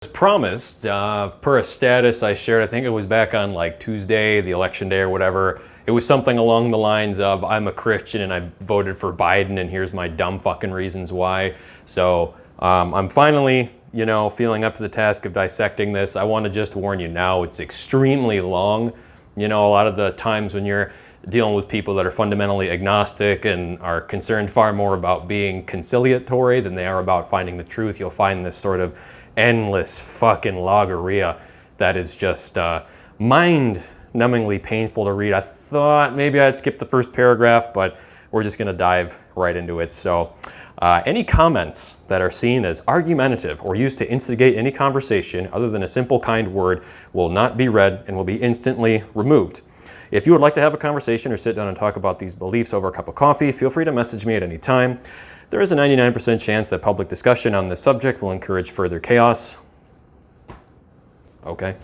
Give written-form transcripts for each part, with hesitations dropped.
Promised, per a status I shared, I think it was back on like Tuesday, the election day or whatever. It was something along the lines of, I'm a Christian and I voted for Biden and here's my dumb fucking reasons why. So I'm finally, feeling up to the task of dissecting this. I want to just warn you now, it's extremely long. A lot of the times when you're dealing with people that are fundamentally agnostic and are concerned far more about being conciliatory than they are about finding the truth, you'll find this sort of endless fucking logorrhea that is just mind-numbingly painful to read. I thought maybe I'd skip the first paragraph, but we're just going to dive right into it. So any comments that are seen as argumentative or used to instigate any conversation other than a simple kind word will not be read and will be instantly removed. If you would like to have a conversation or sit down and talk about these beliefs over a cup of coffee, feel free to message me at any time. There is a 99% chance that public discussion on this subject will encourage further chaos. Okay.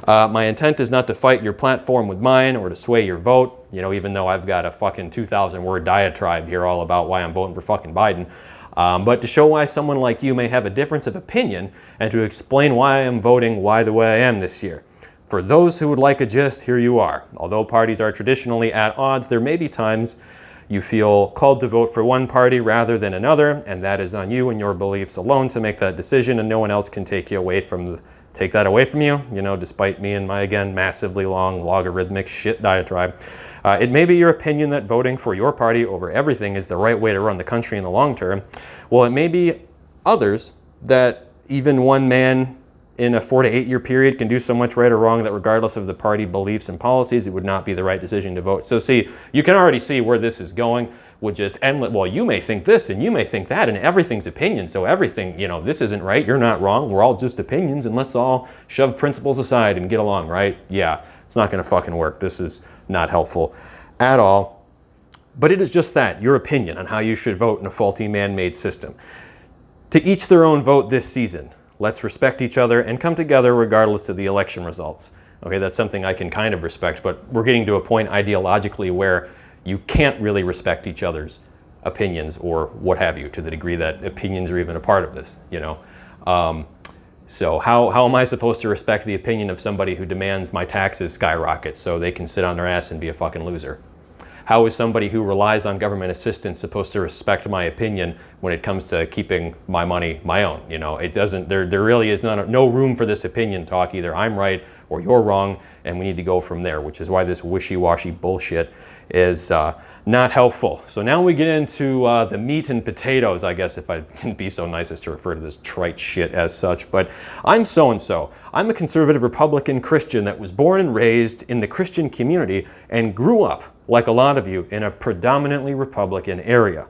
My intent is not to fight your platform with mine or to sway your vote, even though I've got a fucking 2,000 word diatribe here all about why I'm voting for fucking Biden. But to show why someone like you may have a difference of opinion and to explain why I am voting the way I am this year. For those who would like a gist, here you are. Although parties are traditionally at odds, there may be times you feel called to vote for one party rather than another, and that is on you and your beliefs alone to make that decision, and no one else can take that away from you, despite me and my, again, massively long logarithmic shit diatribe. It may be your opinion that voting for your party over everything is the right way to run the country in the long term. Well, it may be others that even one man in a 4 to 8 year period can do so much right or wrong that regardless of the party beliefs and policies, it would not be the right decision to vote. So see, you can already see where this is going with just endless, well, you may think this and you may think that, and everything's opinion. So everything, this isn't right, you're not wrong, we're all just opinions, and let's all shove principles aside and get along, right? Yeah, it's not gonna fucking work. This is not helpful at all. But it is just that, your opinion on how you should vote in a faulty man-made system. To each their own vote this season. Let's respect each other and come together regardless of the election results. Okay, that's something I can kind of respect, but we're getting to a point ideologically where you can't really respect each other's opinions or what have you, to the degree that opinions are even a part of this, So how am I supposed to respect the opinion of somebody who demands my taxes skyrocket so they can sit on their ass and be a fucking loser? How is somebody who relies on government assistance supposed to respect my opinion when it comes to keeping my money my own? It doesn't, there really is no room for this opinion talk. Either I'm right or you're wrong, and we need to go from there, which is why this wishy-washy bullshit is not helpful. So now we get into the meat and potatoes, I guess, if I didn't be so nice as to refer to this trite shit as such. But I'm so-and-so. I'm a conservative Republican Christian that was born and raised in the Christian community and grew up, like a lot of you, in a predominantly Republican area.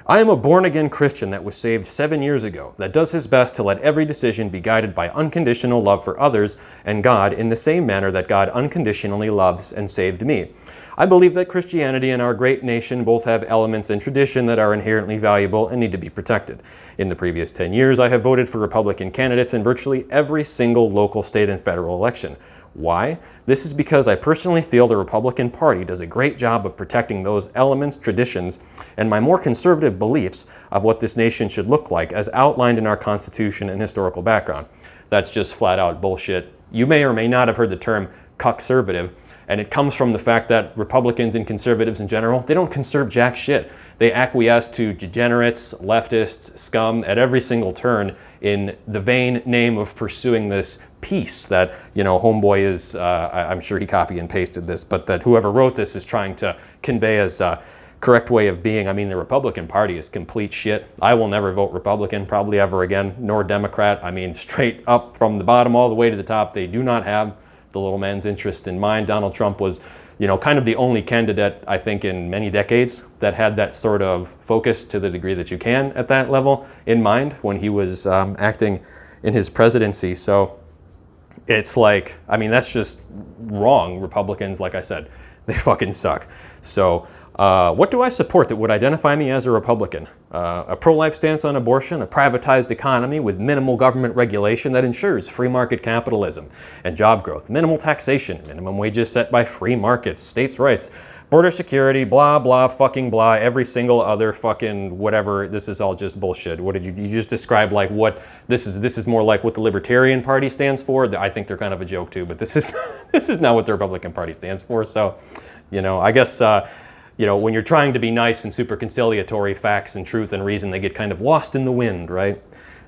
I am a born-again Christian that was saved 7 years ago, that does his best to let every decision be guided by unconditional love for others and God in the same manner that God unconditionally loves and saved me. I believe that Christianity and our great nation both have elements in tradition that are inherently valuable and need to be protected. In the previous 10 years, I have voted for Republican candidates in virtually every single local, state, and federal election. Why? This is because I personally feel the Republican Party does a great job of protecting those elements, traditions, and my more conservative beliefs of what this nation should look like as outlined in our Constitution and historical background. That's just flat out bullshit. You may or may not have heard the term cuckservative, and it comes from the fact that Republicans and conservatives in general, they don't conserve jack shit. They acquiesce to degenerates, leftists, scum at every single turn in the vain name of pursuing this peace that, homeboy is, I'm sure he copy and pasted this, but that whoever wrote this is trying to convey as a correct way of being. I mean, the Republican Party is complete shit. I will never vote Republican, probably ever again, nor Democrat. I mean, straight up from the bottom all the way to the top, they do not have the little man's interest in mind. Donald Trump was, kind of the only candidate, I think, in many decades that had that sort of focus to the degree that you can at that level in mind when he was acting in his presidency. So it's like, that's just wrong. Republicans, like I said, they fucking suck. So What do I support that would identify me as a Republican? A pro-life stance on abortion, a privatized economy with minimal government regulation that ensures free market capitalism and job growth, minimal taxation, minimum wages set by free markets, states' rights, border security, blah, blah, fucking blah, every single other fucking whatever. This is all just bullshit. What did you just describe like what, this is more like what the Libertarian Party stands for. I think they're kind of a joke too, but this is, this is not what the Republican Party stands for. So, you know, I guess, you know, when you're trying to be nice and super conciliatory, facts and truth and reason, they get kind of lost in the wind, right?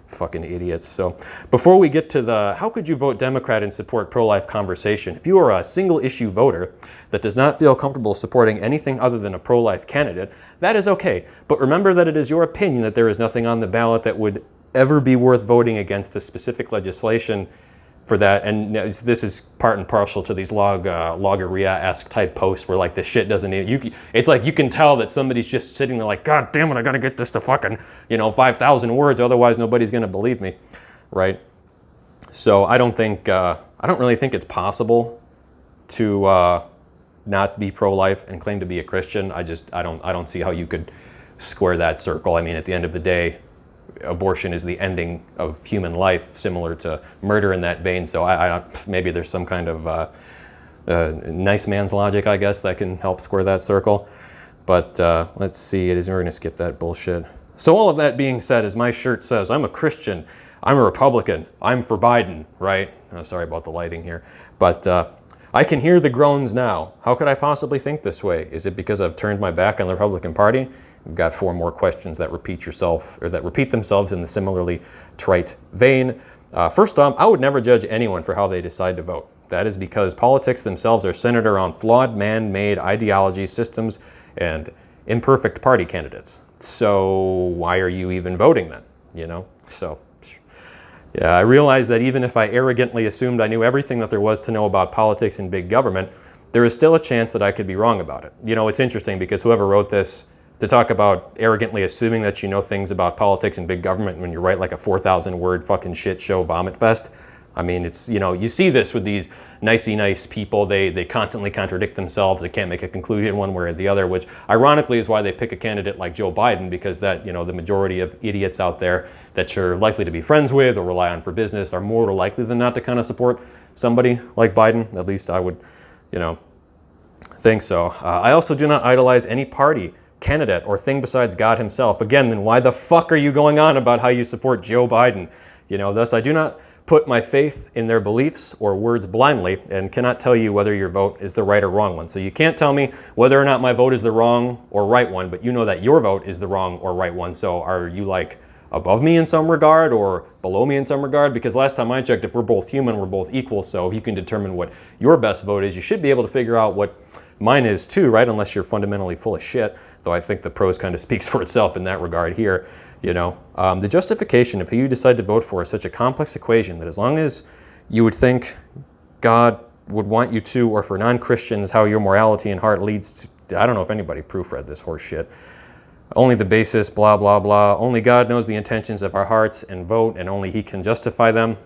Fucking idiots. So before we get to the how could you vote Democrat and support pro-life conversation, if you are a single issue voter that does not feel comfortable supporting anything other than a pro-life candidate, that is okay. But remember that it is your opinion that there is nothing on the ballot that would ever be worth voting against the specific legislation for that. And this is part and parcel to these logorrhea-esque type posts where like the shit doesn't even, it's like you can tell that somebody's just sitting there like, God damn it, I gotta get this to fucking, you know, 5,000 words, otherwise nobody's gonna believe me, right? So I don't really think it's possible to not be pro-life and claim to be a Christian. I don't see how you could square that circle. I mean, at the end of the day, abortion is the ending of human life, similar to murder in that vein. So maybe there's some kind of nice man's logic, I guess, that can help square that circle. But let's see, we're going to skip that bullshit. So all of that being said, as my shirt says, I'm a Christian, I'm a Republican, I'm for Biden, right? Oh, sorry about the lighting here. But I can hear the groans now. How could I possibly think this way? Is it because I've turned my back on the Republican Party? We've got 4 more questions that repeat themselves in the similarly trite vein. First off, I would never judge anyone for how they decide to vote. That is because politics themselves are centered around flawed man-made ideologies, systems, and imperfect party candidates. So why are you even voting then? You know? So yeah, I realize that even if I arrogantly assumed I knew everything that there was to know about politics and big government, there is still a chance that I could be wrong about it. You know, it's interesting because whoever wrote this, to talk about arrogantly assuming that you know things about politics and big government when you write like a 4,000 word fucking shit show vomit fest. I mean, it's, you know, you see this with these nicey nice people. They constantly contradict themselves. They can't make a conclusion one way or the other, which ironically is why they pick a candidate like Joe Biden, because that, you know, the majority of idiots out there that you're likely to be friends with or rely on for business are more likely than not to kind of support somebody like Biden. At least I would, you know, think so. I also do not idolize any party, candidate, or thing besides God himself. Again, then why the fuck are you going on about how you support Joe Biden? You know, thus I do not put my faith in their beliefs or words blindly and cannot tell you whether your vote is the right or wrong one. So you can't tell me whether or not my vote is the wrong or right one, but you know that your vote is the wrong or right one. So are you like above me in some regard or below me in some regard? Because last time I checked, if we're both human, we're both equal. So if you can determine what your best vote is, you should be able to figure out what mine is too, right? Unless you're fundamentally full of shit. Though I think the pros kind of speaks for itself in that regard here. You know, the justification of who you decide to vote for is such a complex equation that as long as you would think God would want you to, or for non-Christians, how your morality and heart leads to, I don't know if anybody proofread this horse shit. Only the basis, blah, blah, blah. Only God knows the intentions of our hearts and vote, and only he can justify them.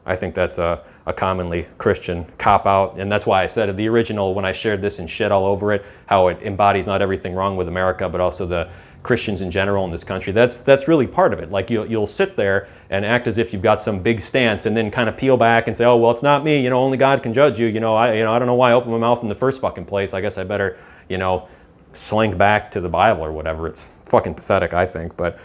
I think that's a commonly Christian cop-out, and that's why I said the original, when I shared this and shit all over it, how it embodies not everything wrong with America, but also the Christians in general in this country. That's really part of it. Like you'll sit there and act as if you've got some big stance, and then kind of peel back and say, oh well, it's not me. You know, only God can judge you. I don't know why I opened my mouth in the first fucking place. I guess I better, you know, slink back to the Bible or whatever. It's fucking pathetic, I think. But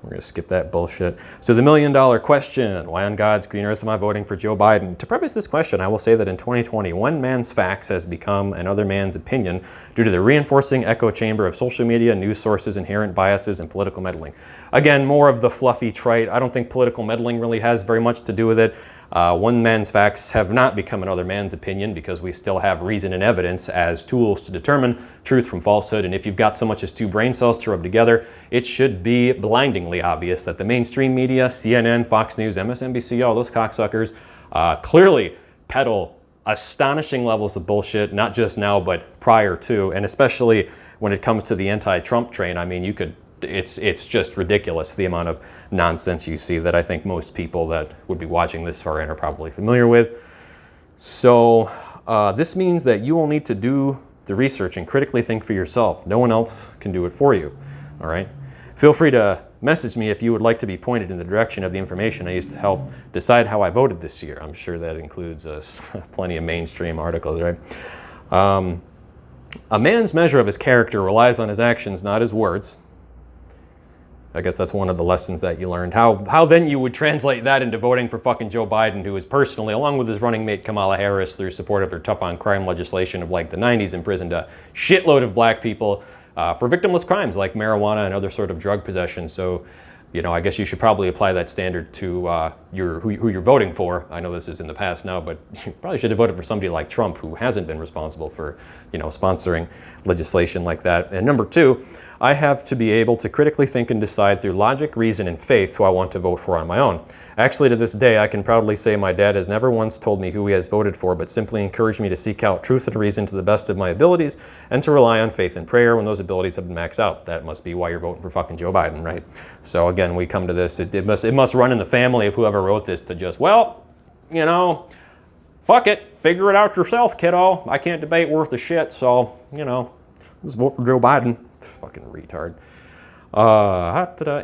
we're going to skip that bullshit. So the $1 million question, why on God's green earth am I voting for Joe Biden? To preface this question, I will say that in 2020, one man's facts has become another man's opinion due to the reinforcing echo chamber of social media, news sources, inherent biases, and political meddling. Again, more of the fluffy trite. I don't think political meddling really has very much to do with it. One man's facts have not become another man's opinion because we still have reason and evidence as tools to determine truth from falsehood. And if you've got so much as 2 brain cells to rub together, it should be blindingly obvious that the mainstream media, CNN, Fox News, MSNBC, all those cocksuckers, clearly peddle astonishing levels of bullshit, not just now, but prior to, and especially when it comes to the anti-Trump train. I mean, it's just ridiculous the amount of nonsense you see that I think most people that would be watching this far in are probably familiar with. So this means that you will need to the research and critically think for yourself. No one else can do it for you. All right? Feel free to message me if you would like to be pointed in the direction of the information I used to help decide how I voted this year. I'm sure that includes plenty of mainstream articles, right? A man's measure of his character relies on his actions, not his words. I guess that's one of the lessons that you learned. How then you would translate that into voting for fucking Joe Biden, who is personally, along with his running mate Kamala Harris, through support of their tough on crime legislation of like the 90s, imprisoned a shitload of black people for victimless crimes like marijuana and other sort of drug possession. So, you know, I guess you should probably apply that standard to who you're voting for. I know this is in the past now, but you probably should have voted for somebody like Trump, who hasn't been responsible for, you know, sponsoring legislation like that. And number two, I have to be able to critically think and decide through logic, reason, and faith who I want to vote for on my own. Actually, to this day, I can proudly say my dad has never once told me who he has voted for, but simply encouraged me to seek out truth and reason to the best of my abilities and to rely on faith and prayer when those abilities have been maxed out. That must be why you're voting for fucking Joe Biden, right? So again, we come to this. It must run in the family of whoever wrote this to just, well, you know, fuck it. Figure it out yourself, kiddo. I can't debate worth of shit, so, you know, let's vote for Joe Biden. Fucking retard.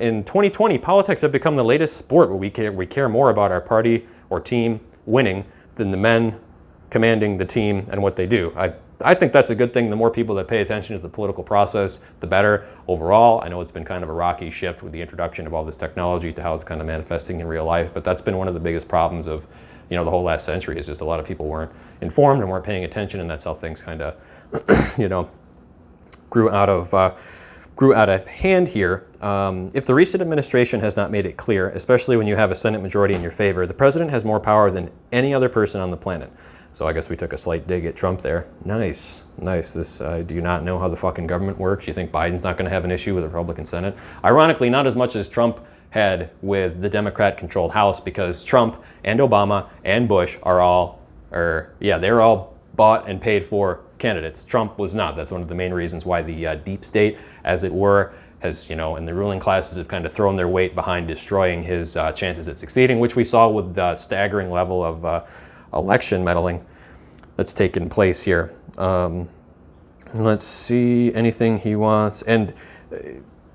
In 2020, politics have become the latest sport where we care more about our party or team winning than the men commanding the team and what they do. I think that's a good thing. The more people that pay attention to the political process, the better overall. I know it's been kind of a rocky shift with the introduction of all this technology to how it's kind of manifesting in real life, but that's been one of the biggest problems of, you know, the whole last century, is just a lot of people weren't informed and weren't paying attention, and that's how things kind of, you know, grew out of hand here. If the recent administration has not made it clear, especially when you have a Senate majority in your favor, the president has more power than any other person on the planet. So I guess we took a slight dig at Trump there. Nice. This, do you not know how the fucking government works? You think Biden's not going to have an issue with the Republican Senate? Ironically, not as much as Trump had with the Democrat-controlled House, because Trump and Obama and Bush they're all bought and paid for candidates. Trump was not. That's one of the main reasons why the deep state, as it were, has, you know, and the ruling classes have kind of thrown their weight behind destroying his chances at succeeding, which we saw with the staggering level of election meddling that's taken place here. Let's see, anything he wants. And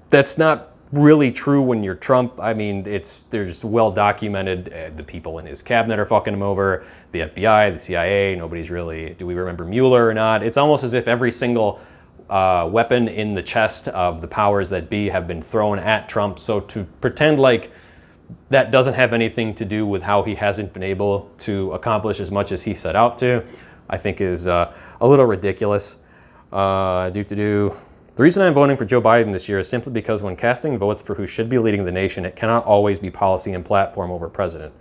that's not really true when you're Trump. I mean, there's well documented, the people in his cabinet are fucking him over, the FBI, the CIA, nobody's really, do we remember Mueller or not? It's almost as if every single weapon in the chest of the powers that be have been thrown at Trump. So to pretend like that doesn't have anything to do with how he hasn't been able to accomplish as much as he set out to, I think is a little ridiculous. The reason I'm voting for Joe Biden this year is simply because when casting votes for who should be leading the nation, it cannot always be policy and platform over president.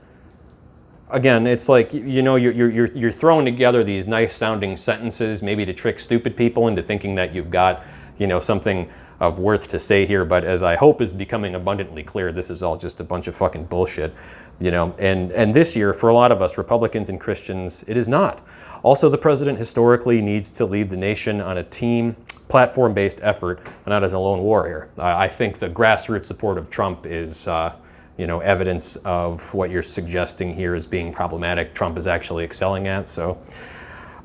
Again, it's like, you know, you're throwing together these nice sounding sentences, maybe to trick stupid people into thinking that you've got, you know, something of worth to say here. But as I hope is becoming abundantly clear, this is all just a bunch of fucking bullshit, you know. And this year, for a lot of us, Republicans and Christians, it is not. Also, the president historically needs to lead the nation on a team, platform-based effort, not as a lone warrior. I think the grassroots support of Trump is, you know, evidence of what you're suggesting here as being problematic. Trump is actually excelling at. So,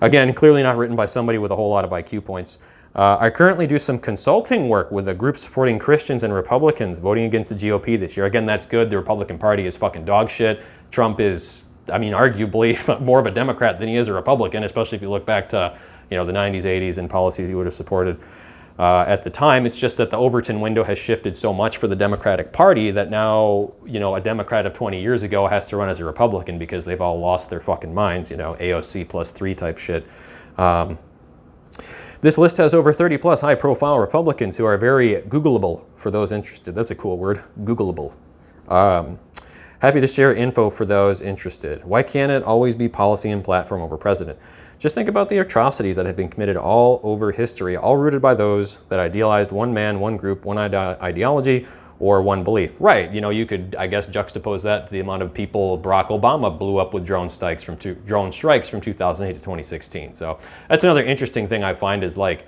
again, clearly not written by somebody with a whole lot of IQ points. I currently do some consulting work with a group supporting Christians and Republicans voting against the GOP this year. Again, that's good. The Republican Party is fucking dog shit. Trump is, I mean, arguably more of a Democrat than he is a Republican, especially if you look back to, you know, the 90s, 80s and policies he would have supported at the time. It's just that the Overton window has shifted so much for the Democratic Party that now, you know, a Democrat of 20 years ago has to run as a Republican because they've all lost their fucking minds, you know, AOC +3 type shit. This list has over 30 plus high-profile Republicans who are very Googleable for those interested. That's a cool word, Googleable. Happy to share info for those interested. Why can't it always be policy and platform over president? Just think about the atrocities that have been committed all over history, all rooted by those that idealized one man, one group, one ideology, or one belief. Right, you know, you could, I guess, juxtapose that to the amount of people Barack Obama blew up with drone strikes from 2008 to 2016. So that's another interesting thing I find is, like,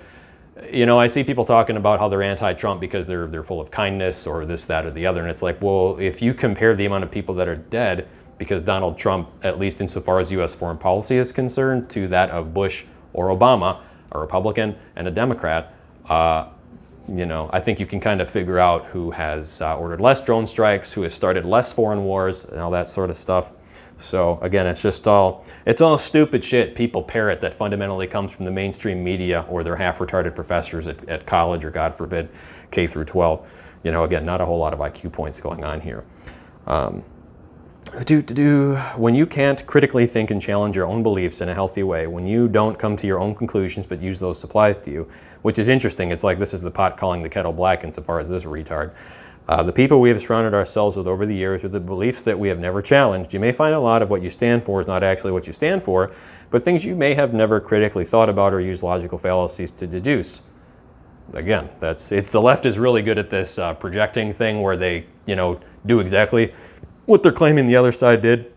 you know, I see people talking about how they're anti-Trump because they're full of kindness or this, that, or the other. And it's like, well, if you compare the amount of people that are dead because Donald Trump, at least insofar as U.S. foreign policy is concerned, to that of Bush or Obama, a Republican, and a Democrat, you know, I think you can kind of figure out who has ordered less drone strikes, who has started less foreign wars, and all that sort of stuff. So again, it's all stupid shit people parrot that fundamentally comes from the mainstream media or their half-retarded professors at college or, God forbid, K through 12. You know, again, not a whole lot of IQ points going on here. When you can't critically think and challenge your own beliefs in a healthy way, when you don't come to your own conclusions but use those supplies to you, which is interesting. It's like this is the pot calling the kettle black insofar as this retard. The people we have surrounded ourselves with over the years with the beliefs that we have never challenged. You may find a lot of what you stand for is not actually what you stand for, but things you may have never critically thought about or used logical fallacies to deduce. Again, it's the left is really good at this projecting thing where they, you know, do exactly what they're claiming the other side did.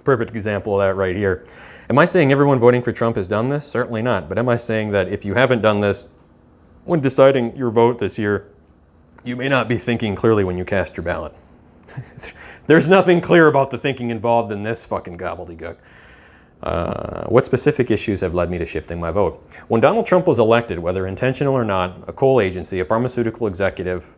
Perfect example of that right here. Am I saying everyone voting for Trump has done this? Certainly not. But am I saying that if you haven't done this when deciding your vote this year, you may not be thinking clearly when you cast your ballot? There's nothing clear about the thinking involved in this fucking gobbledygook. What specific issues have led me to shifting my vote? When Donald Trump was elected, whether intentional or not, a coal agency, a pharmaceutical executive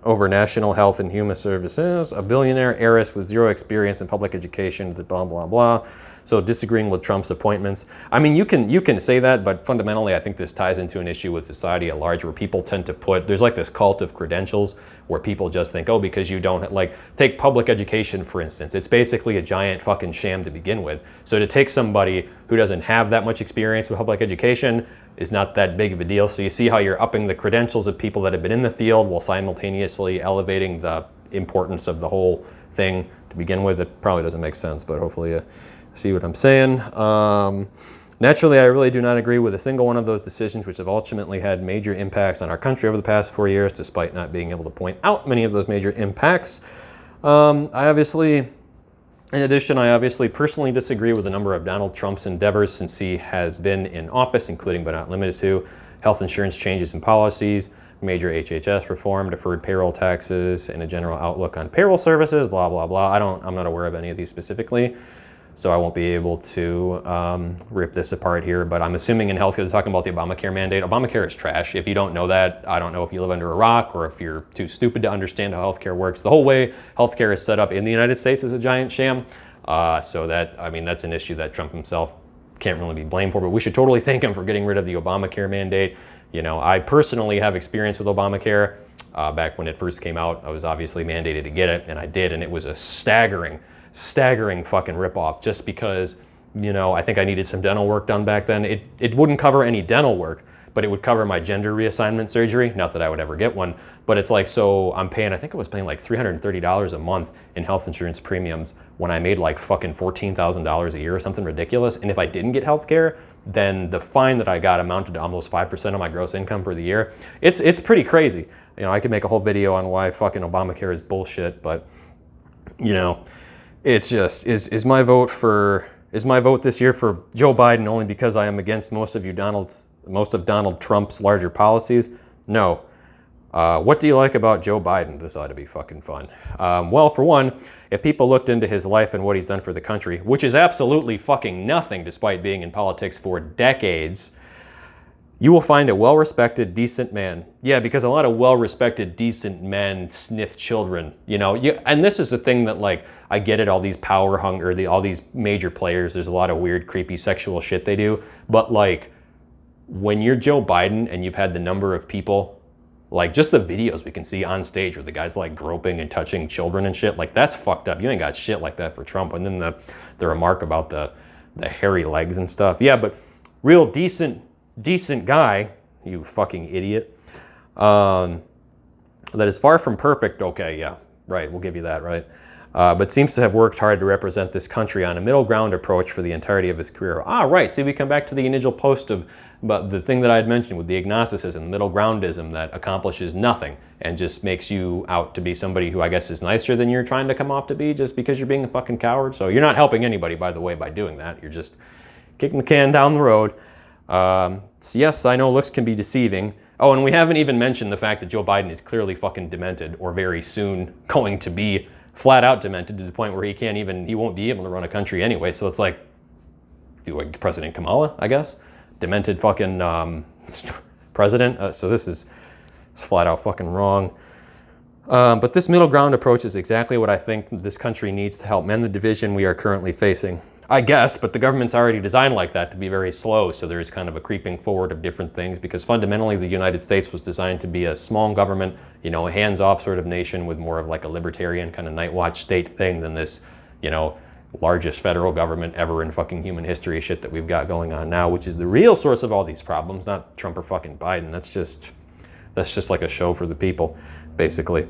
over national health and human services, a billionaire heiress with zero experience in public education, blah, blah, blah. So disagreeing with Trump's appointments. I mean, you can say that, but fundamentally, I think this ties into an issue with society at large where people tend to there's like this cult of credentials where people just think, oh, because you don't, like, take public education, for instance. It's basically a giant fucking sham to begin with. So to take somebody who doesn't have that much experience with public education is not that big of a deal. So you see how you're upping the credentials of people that have been in the field while simultaneously elevating the importance of the whole thing to begin with. It probably doesn't make sense, but hopefully you see what I'm saying. Naturally, I really do not agree with a single one of those decisions, which have ultimately had major impacts on our country over the past 4 years, despite not being able to point out many of those major impacts. In addition, I obviously personally disagree with a number of Donald Trump's endeavors since he has been in office, including but not limited to health insurance changes and policies, major HHS reform, deferred payroll taxes, and a general outlook on payroll services, blah, blah, blah. I'm not aware of any of these specifically, so I won't be able to rip this apart here, but I'm assuming in healthcare they're talking about the Obamacare mandate. Obamacare is trash. If you don't know that, I don't know if you live under a rock or if you're too stupid to understand how healthcare works. The whole way healthcare is set up in the United States is a giant sham. So that's an issue that Trump himself can't really be blamed for, but we should totally thank him for getting rid of the Obamacare mandate. You know, I personally have experience with Obamacare. Back when it first came out, I was obviously mandated to get it, and I did, and it was a staggering fucking ripoff just because, you know, I think I needed some dental work done back then. It wouldn't cover any dental work, but it would cover my gender reassignment surgery. Not that I would ever get one, but it's like, so I'm paying, I think I was paying like $330 a month in health insurance premiums when I made like fucking $14,000 a year or something ridiculous. And if I didn't get health care, then the fine that I got amounted to almost 5% of my gross income for the year. It's pretty crazy. You know, I could make a whole video on why fucking Obamacare is bullshit, but, you know, it's just, is my vote this year for Joe Biden only because I am against most of Donald Trump's larger policies? No. What do you like about Joe Biden? This ought to be fucking fun. Well, for one, if people looked into his life and what he's done for the country, which is absolutely fucking nothing despite being in politics for decades, you will find a well-respected, decent man. Yeah, because a lot of well-respected, decent men sniff children, you know. And this is the thing that, like, I get it, all these power hunger, all these major players, there's a lot of weird, creepy sexual shit they do. But, like, when you're Joe Biden and you've had the number of people, like, just the videos we can see on stage where the guy's, like, groping and touching children and shit, like, that's fucked up. You ain't got shit like that for Trump. And then the remark about the hairy legs and stuff. Yeah, but real decent guy, you fucking idiot, that is far from perfect. Okay, yeah, right, we'll give you that, right? But seems to have worked hard to represent this country on a middle ground approach for the entirety of his career. Right, see, we come back to the initial post about the thing that I had mentioned with the agnosticism, middle groundism that accomplishes nothing and just makes you out to be somebody who I guess is nicer than you're trying to come off to be just because you're being a fucking coward. So you're not helping anybody, by the way, by doing that. You're just kicking the can down the road. So yes, I know looks can be deceiving. Oh, and we haven't even mentioned the fact that Joe Biden is clearly fucking demented, or very soon going to be flat out demented to the point where he won't be able to run a country anyway. So it's like, do like President Kamala, I guess. demented fucking president. So this is flat out fucking wrong. But this middle ground approach is exactly what I think this country needs to help mend the division we are currently facing. I guess, but the government's already designed like that to be very slow, so there's kind of a creeping forward of different things, because fundamentally the United States was designed to be a small government, you know, a hands-off sort of nation with more of like a libertarian kind of night watch state thing than this, you know, largest federal government ever in fucking human history shit that we've got going on now, which is the real source of all these problems, not Trump or fucking Biden. That's just like a show for the people, basically.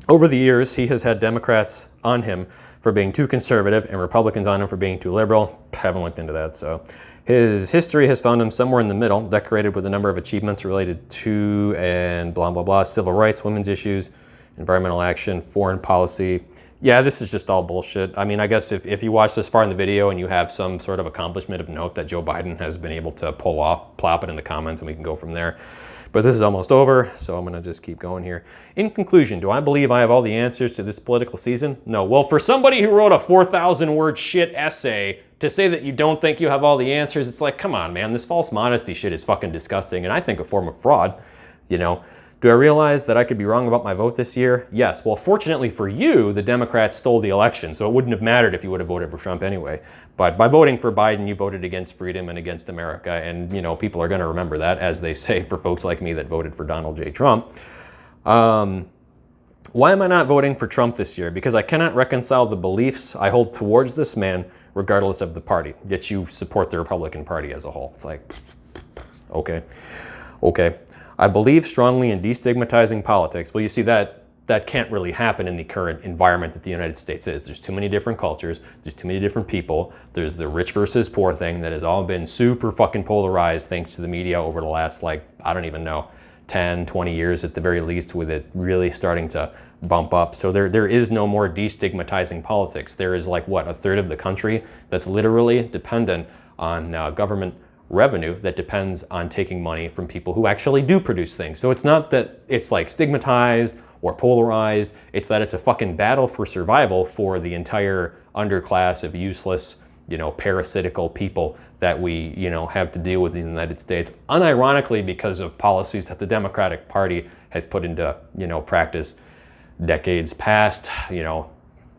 Over the years, he has had Democrats on him for being too conservative and Republicans on him for being too liberal. Haven't looked into that, so. His history has found him somewhere in the middle, decorated with a number of achievements related to and blah, blah, blah, civil rights, women's issues, environmental action, foreign policy. Yeah, this is just all bullshit. I mean, I guess if you watch this far in the video and you have some sort of accomplishment of note that Joe Biden has been able to pull off, plop it in the comments and we can go from there. But this is almost over, so I'm going to just keep going here. In conclusion, do I believe I have all the answers to this political season? No. Well, for somebody who wrote a 4,000-word shit essay to say that you don't think you have all the answers, it's like, come on, man, this false modesty shit is fucking disgusting, and I think a form of fraud, you know. Do I realize that I could be wrong about my vote this year? Yes. Well, fortunately for you, the Democrats stole the election, so it wouldn't have mattered if you would have voted for Trump anyway. But by voting for Biden, you voted against freedom and against America, and you know people are going to remember that, as they say for folks like me that voted for Donald J. Trump. Why am I not voting for Trump this year? Because I cannot reconcile the beliefs I hold towards this man, regardless of the party. Yet you support the Republican Party as a whole. It's like, okay. I believe strongly in destigmatizing politics. Well, you see, that can't really happen in the current environment that the United States is. There's too many different cultures. There's too many different people. There's the rich versus poor thing that has all been super fucking polarized thanks to the media over the last, like, I don't even know, 10, 20 years at the very least, with it really starting to bump up. So there is no more destigmatizing politics. There is like, what, a third of the country that's literally dependent on government revenue that depends on taking money from people who actually do produce things. So it's not that it's like stigmatized or polarized, it's that it's a fucking battle for survival for the entire underclass of useless, you know, parasitical people that we, you know, have to deal with in the United States, unironically because of policies that the Democratic Party has put into, you know, practice decades past, you know,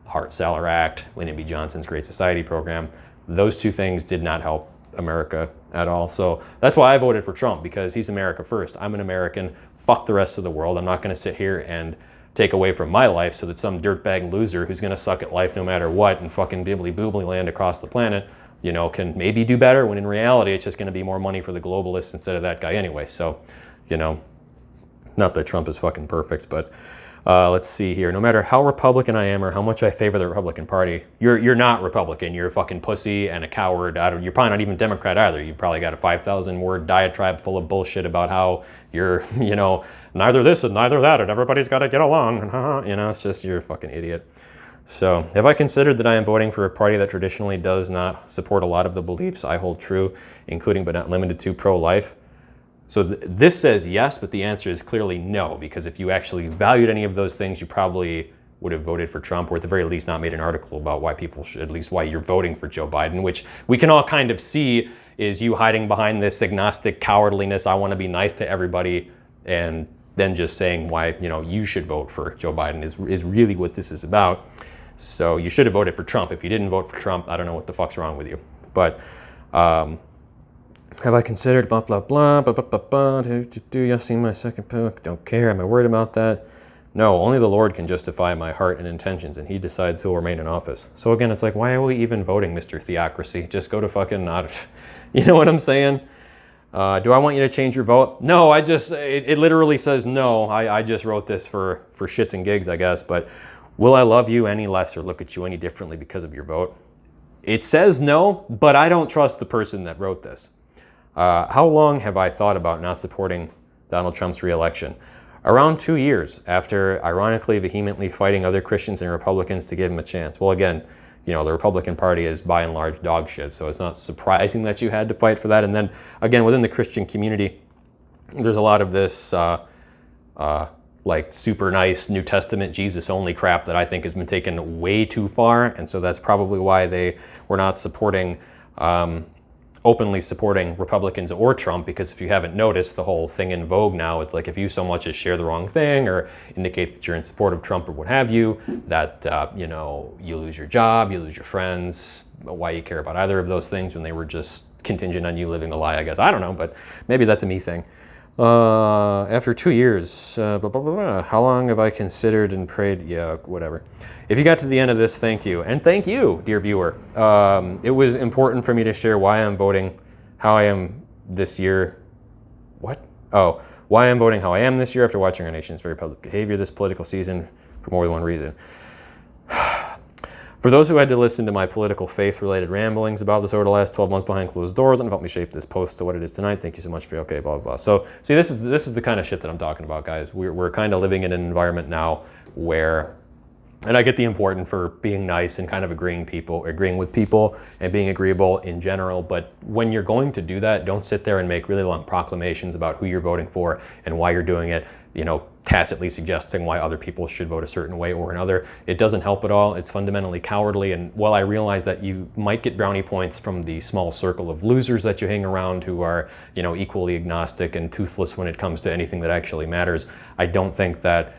Hart-Celler Act, Lyndon B. Johnson's Great Society program. Those two things did not help America at all. So that's why I voted for Trump, because he's America first. I'm an American. Fuck the rest of the world. I'm not going to sit here and take away from my life so that some dirtbag loser who's going to suck at life no matter what and fucking bibbly boobly land across the planet, you know, can maybe do better, when in reality it's just going to be more money for the globalists instead of that guy anyway. So, you know, not that Trump is fucking perfect, but let's see here. No matter how Republican I am or how much I favor the Republican Party, you're not Republican. You're a fucking pussy and a coward. You're probably not even Democrat either. You've probably got a 5,000-word diatribe full of bullshit about how you're, you know, neither this and neither that, and everybody's got to get along. You know, it's just, you're a fucking idiot. So, have I considered that I am voting for a party that traditionally does not support a lot of the beliefs I hold true, including but not limited to pro-life? So this says yes, but the answer is clearly no, because if you actually valued any of those things, you probably would have voted for Trump, or at the very least not made an article about why people should, at least why you're voting for Joe Biden, which we can all kind of see is you hiding behind this agnostic cowardliness, I want to be nice to everybody, and then just saying why, you know, you should vote for Joe Biden is really what this is about. So you should have voted for Trump. If you didn't vote for Trump, I don't know what the fuck's wrong with you. But have I considered blah, blah, blah, blah, blah, blah, blah, do you see my second book? Don't care. Am I worried about that? No, only the Lord can justify my heart and intentions, and he decides who will remain in office. So again, it's like, why are we even voting, Mr. Theocracy? Just go to fucking, you know what I'm saying? Do I want you to change your vote? No, it literally says no. I just wrote this for shits and gigs, I guess, but will I love you any less or look at you any differently because of your vote? It says no, but I don't trust the person that wrote this. How long have I thought about not supporting Donald Trump's reelection? Around 2 years after ironically vehemently fighting other Christians and Republicans to give him a chance. Well, again, you know, the Republican Party is by and large dog shit, so it's not surprising that you had to fight for that. And then, again, within the Christian community, there's a lot of this like super nice New Testament Jesus only crap that I think has been taken way too far, and so that's probably why they were not supporting openly supporting Republicans or Trump, because if you haven't noticed, the whole thing in vogue now, it's like if you so much as share the wrong thing or indicate that you're in support of Trump or what have you, that you lose your job, you lose your friends. Why you care about either of those things when they were just contingent on you living a lie, I guess. I don't know, but maybe that's a me thing. After 2 years, blah, blah, blah, blah. How long have I considered and prayed? Yeah, whatever. If you got to the end of this, thank you. And thank you, dear viewer. It was important for me to share why I'm voting how I am this year. What? Oh, why I'm voting how I am this year after watching our nation's very public behavior this political season for more than one reason. For those who had to listen to my political faith-related ramblings about this over the last 12 months behind closed doors and help me shape this post to what it is tonight, thank you so much for okay, blah, blah, blah. So, see, this is the kind of shit that I'm talking about, guys. We're kind of living in an environment now where, and I get the importance for being nice and kind of agreeing with people and being agreeable in general, but when you're going to do that, don't sit there and make really long proclamations about who you're voting for and why you're doing it, tacitly suggesting why other people should vote a certain way or another. It doesn't help at all. It's fundamentally cowardly. And while I realize that you might get brownie points from the small circle of losers that you hang around who are, equally agnostic and toothless when it comes to anything that actually matters, I don't think that,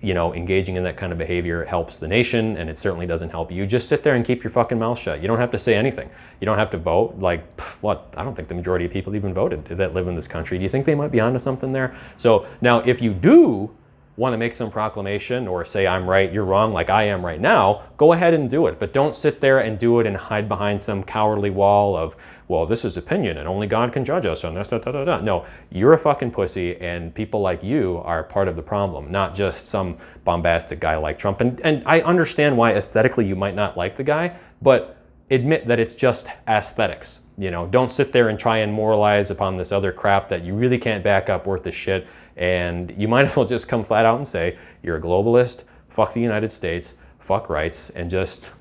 engaging in that kind of behavior helps the nation, and it certainly doesn't help you. Just sit there and keep your fucking mouth shut. You don't have to say anything. You don't have to vote. Like, what? I don't think the majority of people even voted that live in this country. Do you think they might be onto something there? So now, if you do want to make some proclamation or say I'm right, you're wrong, like I am right now, go ahead and do it. But don't sit there and do it and hide behind some cowardly wall of, well, this is opinion and only God can judge us on this, No, you're a fucking pussy, and people like you are part of the problem, not just some bombastic guy like Trump. And I understand why aesthetically you might not like the guy, but admit that it's just aesthetics. Don't sit there and try and moralize upon this other crap that you really can't back up worth a shit. And you might as well just come flat out and say, you're a globalist, fuck the United States, fuck rights, and just,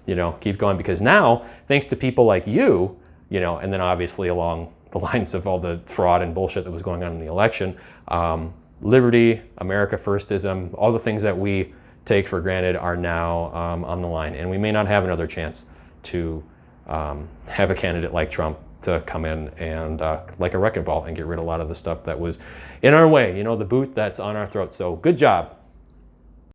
keep going. Because now, thanks to people like you, and then obviously along the lines of all the fraud and bullshit that was going on in the election, liberty, America firstism, all the things that we take for granted are now on the line. And we may not have another chance to have a candidate like Trump to come in and like a wrecking ball and get rid of a lot of the stuff that was in our way, the boot that's on our throat. So good job.